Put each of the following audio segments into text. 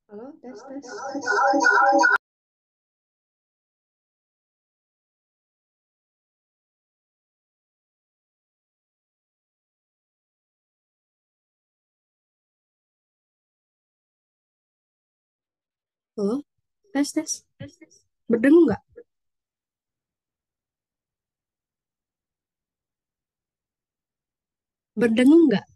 Halo, tes, tes. Halo, tes, tes. Berdengung nggak? Berdengung nggak?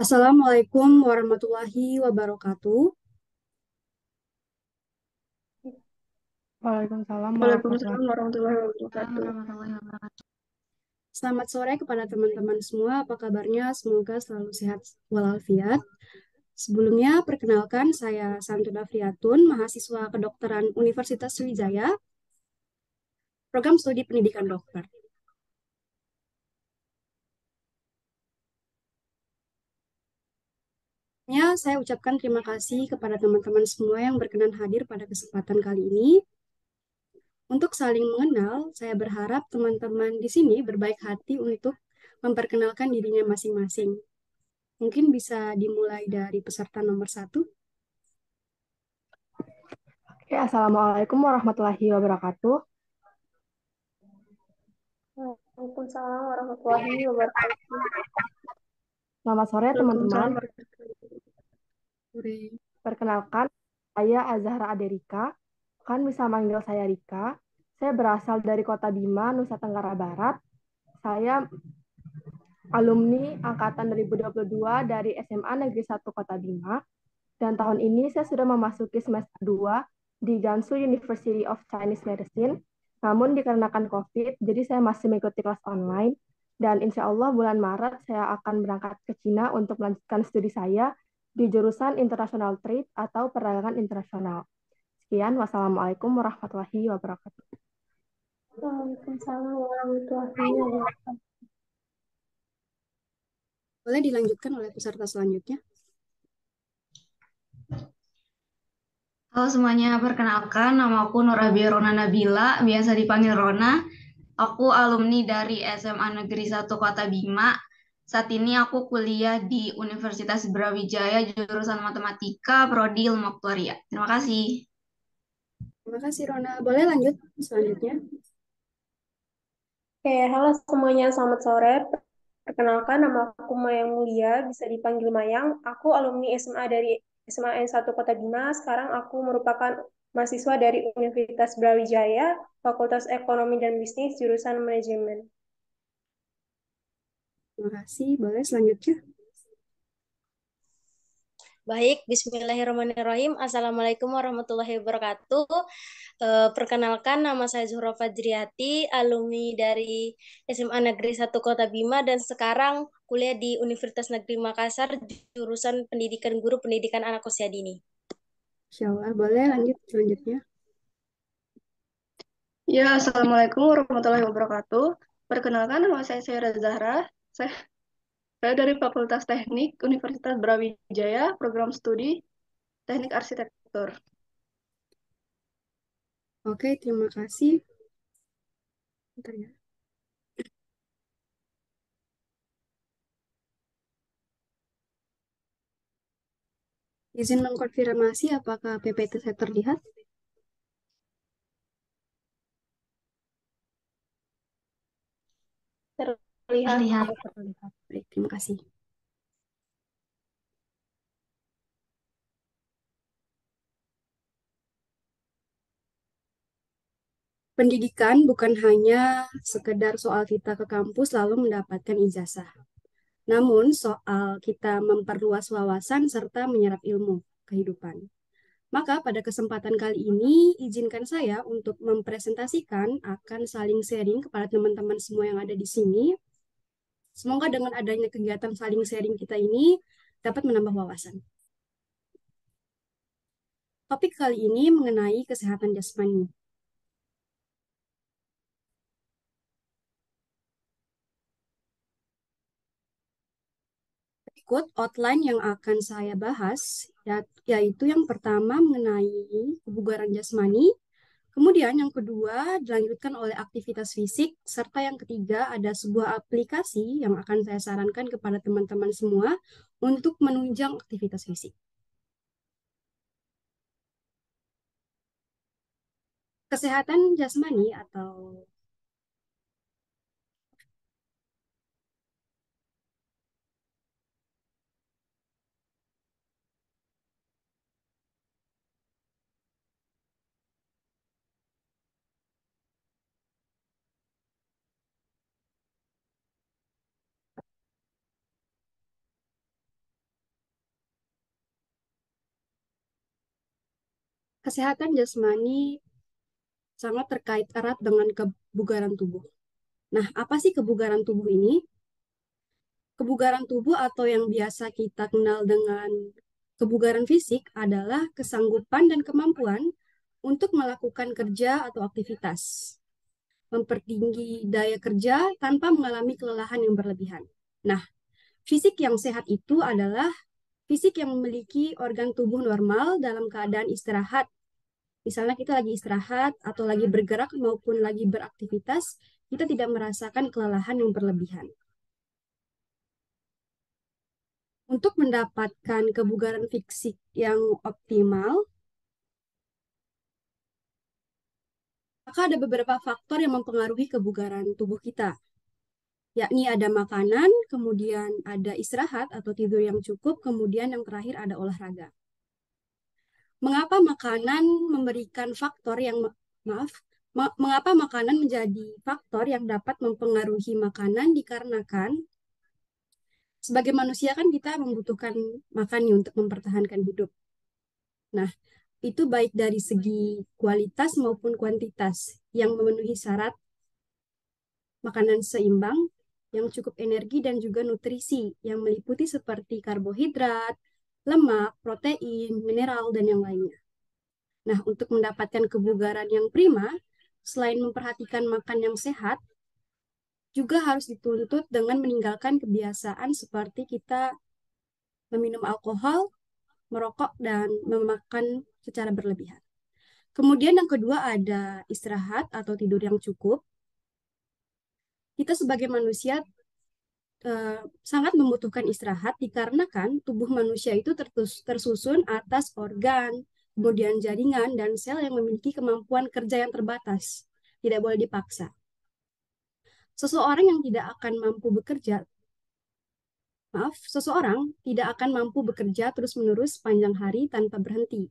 Assalamualaikum warahmatullahi wabarakatuh. Waalaikumsalam warahmatullahi Waalaikumsalam warahmatullahi wabarakatuh. Selamat sore kepada teman-teman semua. Apa kabarnya? Semoga selalu sehat walafiat. Sebelumnya, perkenalkan saya Santuna Friatun, mahasiswa kedokteran Universitas Sriwijaya, program studi pendidikan dokter. Saya ucapkan terima kasih kepada teman-teman semua yang berkenan hadir pada kesempatan kali ini. Untuk saling mengenal, saya berharap teman-teman di sini berbaik hati untuk memperkenalkan dirinya masing-masing. Mungkin bisa dimulai dari peserta nomor satu. Oke, Assalamualaikum warahmatullahi wabarakatuh. Waalaikumsalam warahmatullahi wabarakatuh. Selamat sore teman-teman. Waalaikumsalam warahmatullahi wabarakatuh. Perkenalkan, saya Azahra Aderika. Kan bisa manggil saya Rika. Saya berasal dari Kota Bima, Nusa Tenggara Barat. Saya alumni angkatan 2022 dari SMA Negeri 1 Kota Bima. Dan tahun ini saya sudah memasuki semester 2 di Gansu University of Chinese Medicine. Namun dikarenakan COVID, jadi saya masih mengikuti kelas online. Dan insya Allah bulan Maret saya akan berangkat ke Cina untuk melanjutkan studi saya di jurusan International Trade atau Perdagangan Internasional. Sekian, wassalamualaikum warahmatullahi wabarakatuh. Waalaikumsalam warahmatullahi wabarakatuh. Boleh dilanjutkan oleh peserta selanjutnya. Halo semuanya, perkenalkan nama aku Nurabiya Rona Nabila, biasa dipanggil Rona. Aku alumni dari SMA Negeri 1 Kota Bima. Saat ini aku kuliah di Universitas Brawijaya, jurusan Matematika, Prodi Ilmu Aktuaria. Terima kasih. Terima kasih, Rona. Boleh lanjut selanjutnya? Oke, halo semuanya, selamat sore. Perkenalkan, nama aku Mayang Mulia, bisa dipanggil Mayang. Aku alumni SMA dari SMA N1 Kota Bima. Sekarang aku merupakan mahasiswa dari Universitas Brawijaya, Fakultas Ekonomi dan Bisnis, jurusan Manajemen. Terima kasih. Boleh selanjutnya? Baik, Bismillahirrahmanirrahim. Assalamualaikum warahmatullahi wabarakatuh. Perkenalkan, nama saya Zuhra Fajriati, alumni dari SMA Negeri 1 Kota Bima, dan sekarang kuliah di Universitas Negeri Makassar, jurusan Pendidikan Guru Pendidikan Anak Usia Dini. Insya Allah. Boleh lanjut selanjutnya? Ya, Assalamualaikum warahmatullahi wabarakatuh. Perkenalkan, nama saya Syara Zahra. Saya dari Fakultas Teknik Universitas Brawijaya, program studi Teknik Arsitektur. Oke, terima kasih. Bentar ya. Izin mengkonfirmasi apakah PPT saya terlihat? Terlihat. Baik, terima kasih. Pendidikan bukan hanya sekedar soal kita ke kampus lalu mendapatkan ijazah. Namun soal kita memperluas wawasan serta menyerap ilmu kehidupan. Maka pada kesempatan kali ini, izinkan saya untuk mempresentasikan akan saling sharing kepada teman-teman semua yang ada di sini. Semoga dengan adanya kegiatan saling sharing kita ini dapat menambah wawasan. Topik kali ini mengenai kesehatan jasmani. Berikut outline yang akan saya bahas, yaitu yang pertama mengenai kebugaran jasmani, kemudian yang kedua dilanjutkan oleh aktivitas fisik, serta yang ketiga ada sebuah aplikasi yang akan saya sarankan kepada teman-teman semua untuk menunjang aktivitas fisik. Kesehatan jasmani atau kesehatan jasmani sangat terkait erat dengan kebugaran tubuh. Nah, apa sih kebugaran tubuh ini? Kebugaran tubuh atau yang biasa kita kenal dengan kebugaran fisik adalah kesanggupan dan kemampuan untuk melakukan kerja atau aktivitas, mempertinggi daya kerja tanpa mengalami kelelahan yang berlebihan. Nah, fisik yang sehat itu adalah fisik yang memiliki organ tubuh normal dalam keadaan istirahat. Misalnya kita lagi istirahat atau lagi bergerak maupun lagi beraktivitas, kita tidak merasakan kelelahan yang berlebihan. Untuk mendapatkan kebugaran fisik yang optimal, maka ada beberapa faktor yang mempengaruhi kebugaran tubuh kita, yakni ada makanan, kemudian ada istirahat atau tidur yang cukup, kemudian yang terakhir ada olahraga. Mengapa makanan memberikan faktor yang, mengapa makanan menjadi faktor yang dapat mempengaruhi makanan dikarenakan sebagai manusia kan kita membutuhkan makan untuk mempertahankan hidup. Nah, itu baik dari segi kualitas maupun kuantitas yang memenuhi syarat makanan seimbang, yang cukup energi dan juga nutrisi yang meliputi seperti karbohidrat, lemak, protein, mineral, dan yang lainnya. Nah, untuk mendapatkan kebugaran yang prima, selain memperhatikan makan yang sehat, juga harus dituntut dengan meninggalkan kebiasaan seperti kita meminum alkohol, merokok, dan memakan secara berlebihan. Kemudian yang kedua ada istirahat atau tidur yang cukup. Kita sebagai manusia sangat membutuhkan istirahat dikarenakan tubuh manusia itu tersusun atas organ, kemudian jaringan, dan sel yang memiliki kemampuan kerja yang terbatas. Tidak boleh dipaksa. Seseorang yang tidak akan mampu bekerja, seseorang tidak akan mampu bekerja terus-menerus sepanjang hari tanpa berhenti.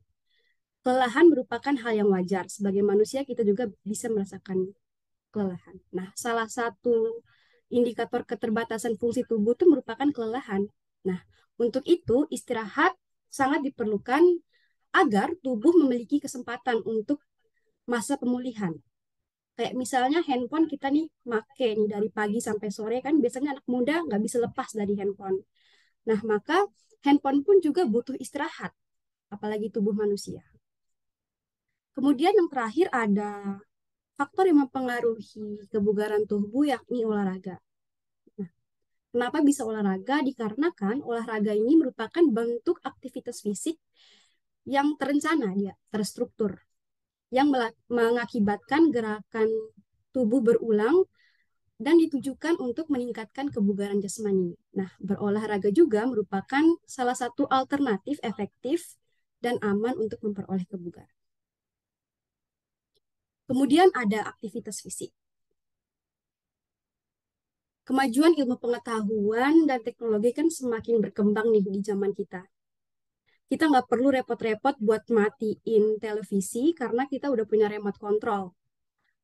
Kelelahan merupakan hal yang wajar. Sebagai manusia kita juga bisa merasakan kelelahan. Nah, salah satu indikator keterbatasan fungsi tubuh itu merupakan kelelahan. Nah, untuk itu istirahat sangat diperlukan agar tubuh memiliki kesempatan untuk masa pemulihan. Kayak misalnya handphone kita nih make nih dari pagi sampai sore kan biasanya anak muda nggak bisa lepas dari handphone. Nah, maka handphone pun juga butuh istirahat, apalagi tubuh manusia. Kemudian yang terakhir ada faktor yang mempengaruhi kebugaran tubuh yakni olahraga. Nah, kenapa bisa olahraga? Dikarenakan olahraga ini merupakan bentuk aktivitas fisik yang terencana, dia terstruktur, yang mengakibatkan gerakan tubuh berulang dan ditujukan untuk meningkatkan kebugaran jasmani. Nah, berolahraga juga merupakan salah satu alternatif efektif dan aman untuk memperoleh kebugaran. Kemudian ada aktivitas fisik. Kemajuan ilmu pengetahuan dan teknologi kan semakin berkembang nih di zaman kita. Kita nggak perlu repot-repot buat matiin televisi karena kita udah punya remote control.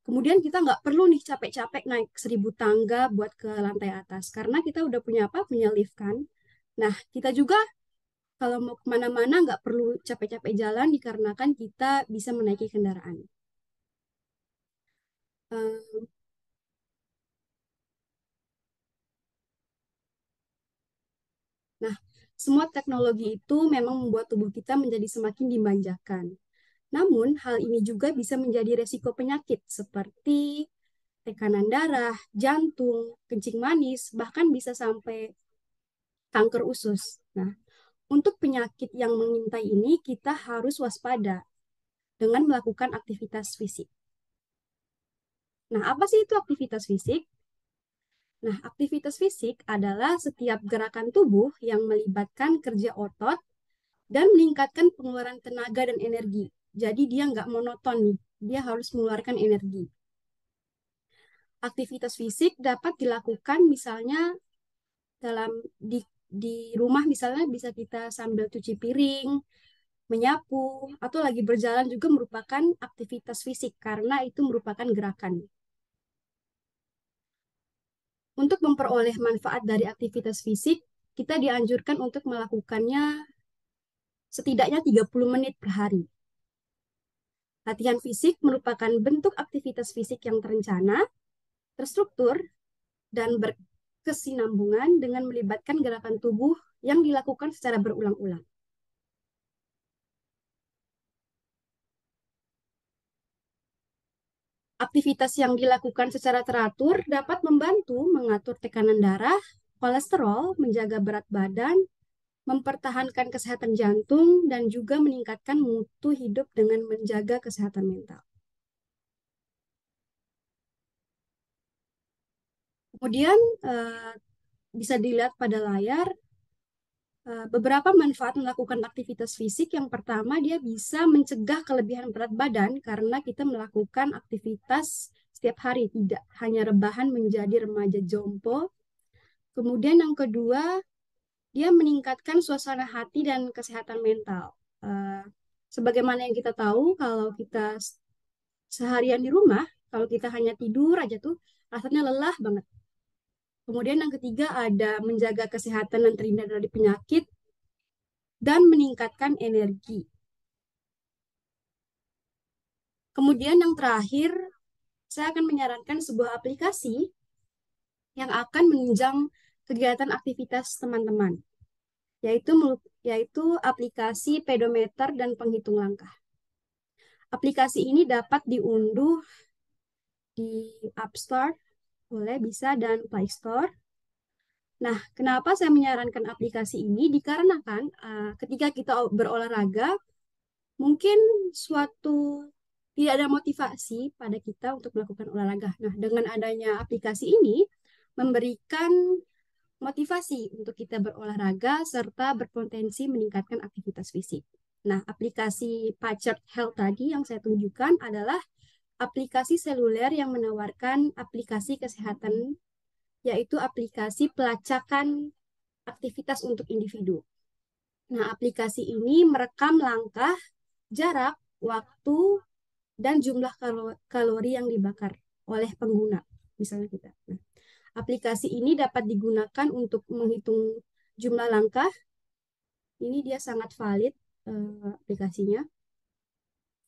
Kemudian kita nggak perlu nih capek-capek naik 1000 tangga buat ke lantai atas karena kita udah punya apa? Punya lift kan. Nah, kita juga kalau mau kemana-mana nggak perlu capek-capek jalan dikarenakan kita bisa menaiki kendaraan. Eh, Nah, semua teknologi itu memang membuat tubuh kita menjadi semakin dimanjakan. Namun, hal ini juga bisa menjadi resiko penyakit seperti tekanan darah, jantung, kencing manis, bahkan bisa sampai kanker usus. Nah, untuk penyakit yang mengintai ini, kita harus waspada dengan melakukan aktivitas fisik. Nah, apa sih itu aktivitas fisik? Nah, aktivitas fisik adalah setiap gerakan tubuh yang melibatkan kerja otot dan meningkatkan pengeluaran tenaga dan energi. Jadi dia nggak monoton nih, dia harus mengeluarkan energi. Aktivitas fisik dapat dilakukan misalnya dalam di rumah misalnya bisa kita sambil cuci piring, menyapu, atau lagi berjalan juga merupakan aktivitas fisik karena itu merupakan gerakan. Untuk memperoleh manfaat dari aktivitas fisik, kita dianjurkan untuk melakukannya setidaknya 30 menit per hari. Latihan fisik merupakan bentuk aktivitas fisik yang terencana, terstruktur, dan berkesinambungan dengan melibatkan gerakan tubuh yang dilakukan secara berulang-ulang. Aktivitas yang dilakukan secara teratur dapat membantu mengatur tekanan darah, kolesterol, menjaga berat badan, mempertahankan kesehatan jantung, dan juga meningkatkan mutu hidup dengan menjaga kesehatan mental. Kemudian bisa dilihat pada layar beberapa manfaat melakukan aktivitas fisik. Yang pertama, dia bisa mencegah kelebihan berat badan karena kita melakukan aktivitas setiap hari, tidak hanya rebahan menjadi remaja jompo. Kemudian yang kedua, dia meningkatkan suasana hati dan kesehatan mental. Eh, Sebagaimana yang kita tahu, kalau kita seharian di rumah, kalau kita hanya tidur aja tuh, rasanya lelah banget. Kemudian yang ketiga ada menjaga kesehatan dan terhindar dari penyakit dan meningkatkan energi. Kemudian yang terakhir, saya akan menyarankan sebuah aplikasi yang akan menunjang kegiatan aktivitas teman-teman, yaitu yaitu aplikasi pedometer dan penghitung langkah. Aplikasi ini dapat diunduh di App Store, boleh bisa, dan Play Store. Nah, kenapa saya menyarankan aplikasi ini? Dikarenakan ketika kita berolahraga, mungkin suatu tidak ada motivasi pada kita untuk melakukan olahraga. Nah, dengan adanya aplikasi ini memberikan motivasi untuk kita berolahraga serta berpotensi meningkatkan aktivitas fisik. Nah, aplikasi Pacert Health tadi yang saya tunjukkan adalah aplikasi seluler yang menawarkan aplikasi kesehatan, yaitu aplikasi pelacakan aktivitas untuk individu. Nah, aplikasi ini merekam langkah, jarak, waktu, dan jumlah kalori yang dibakar oleh pengguna, misalnya kita. Nah, aplikasi ini dapat digunakan untuk menghitung jumlah langkah. Ini dia sangat valid aplikasinya.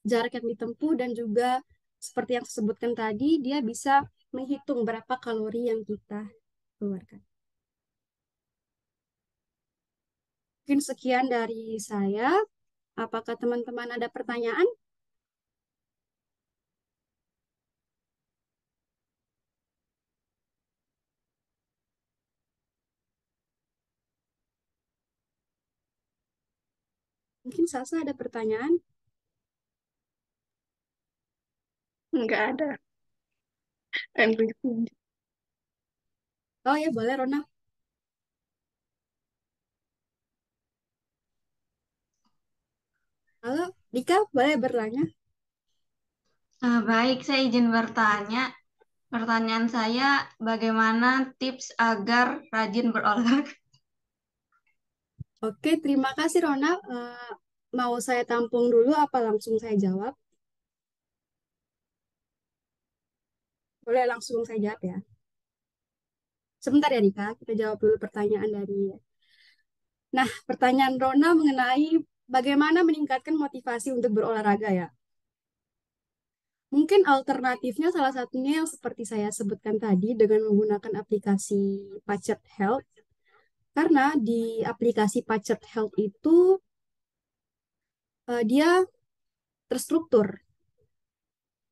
Jarak yang ditempuh dan juga seperti yang saya sebutkan tadi, dia bisa menghitung berapa kalori yang kita keluarkan. Mungkin sekian dari saya. Apakah teman-teman ada pertanyaan? Mungkin Sasa ada pertanyaan? Nggak ada. Everything. Oh ya, boleh Rona. Halo, Dika, boleh bertanya? Baik, saya izin bertanya. Pertanyaan saya, bagaimana tips agar rajin berolahraga? Oke, terima kasih Rona. Mau saya tampung dulu apa langsung saya jawab? Boleh langsung saya jawab ya. Sebentar ya Dika, kita jawab dulu pertanyaan dari Nah, pertanyaan Rona mengenai bagaimana meningkatkan motivasi untuk berolahraga ya. Mungkin alternatifnya salah satunya yang seperti saya sebutkan tadi dengan menggunakan aplikasi Pacet Health. Karena di aplikasi Pacet Health itu dia terstruktur.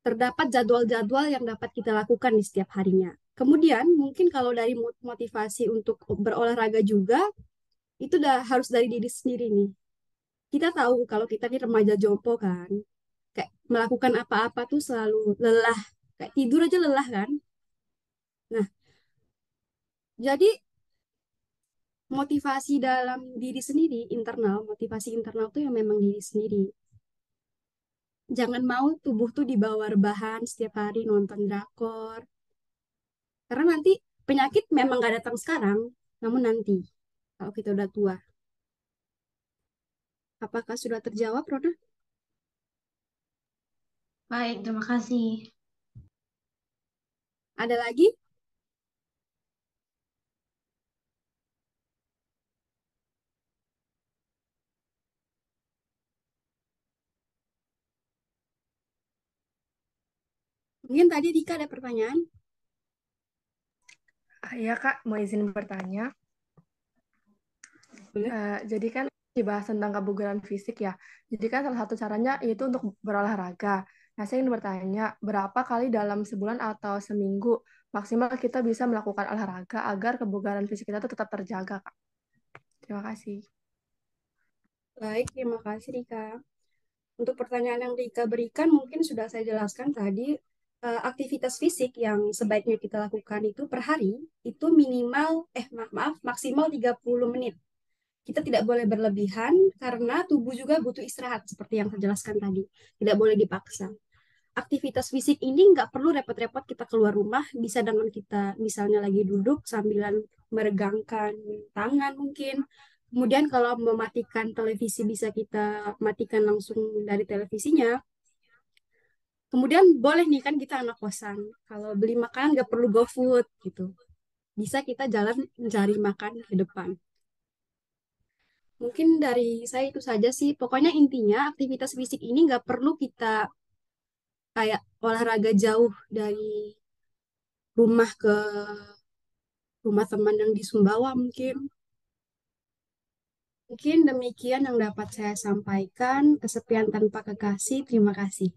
Terdapat jadwal-jadwal yang dapat kita lakukan di setiap harinya. Kemudian mungkin kalau dari motivasi untuk berolahraga juga, itu udah harus dari diri sendiri nih. Kita tahu kalau kita ini remaja jompo kan, kayak melakukan apa-apa tuh selalu lelah. Kayak tidur aja lelah kan. Nah, jadi motivasi dalam diri sendiri, internal, motivasi internal tuh yang memang diri sendiri. Jangan mau tubuh tuh dibawa rebahan setiap hari nonton drakor. Karena nanti penyakit memang gak datang sekarang, namun nanti, kalau kita udah tua. Apakah sudah terjawab, Rona? Baik, terima kasih. Ada lagi? Mungkin tadi Dika ada pertanyaan? Iya Kak, mau izin bertanya. Boleh. Jadi kan dibahas tentang kebugaran fisik ya. Jadi kan salah satu caranya itu untuk berolahraga. Nah, saya ingin bertanya, berapa kali dalam sebulan atau seminggu maksimal kita bisa melakukan olahraga agar kebugaran fisik kita tuh tetap terjaga, Kak? Terima kasih. Baik, terima kasih Dika. Untuk pertanyaan yang Dika berikan, mungkin sudah saya jelaskan tadi, aktivitas fisik yang sebaiknya kita lakukan itu per hari, itu minimal, maaf, maksimal 30 menit. Kita tidak boleh berlebihan karena tubuh juga butuh istirahat seperti yang saya jelaskan tadi. Tidak boleh dipaksa. Aktivitas fisik ini nggak perlu repot-repot kita keluar rumah, bisa dengan kita misalnya lagi duduk sambilan meregangkan tangan mungkin. Kemudian kalau mematikan televisi bisa kita matikan langsung dari televisinya. Kemudian boleh nih kan kita anak kosan. Kalau beli makanan nggak perlu GoFood gitu. Bisa kita jalan mencari makan ke depan. Mungkin dari saya itu saja sih. Pokoknya intinya aktivitas fisik ini nggak perlu kita kayak olahraga jauh dari rumah ke rumah teman yang di Sumbawa mungkin. Mungkin demikian yang dapat saya sampaikan. Kesepian tanpa kekasih. Terima kasih.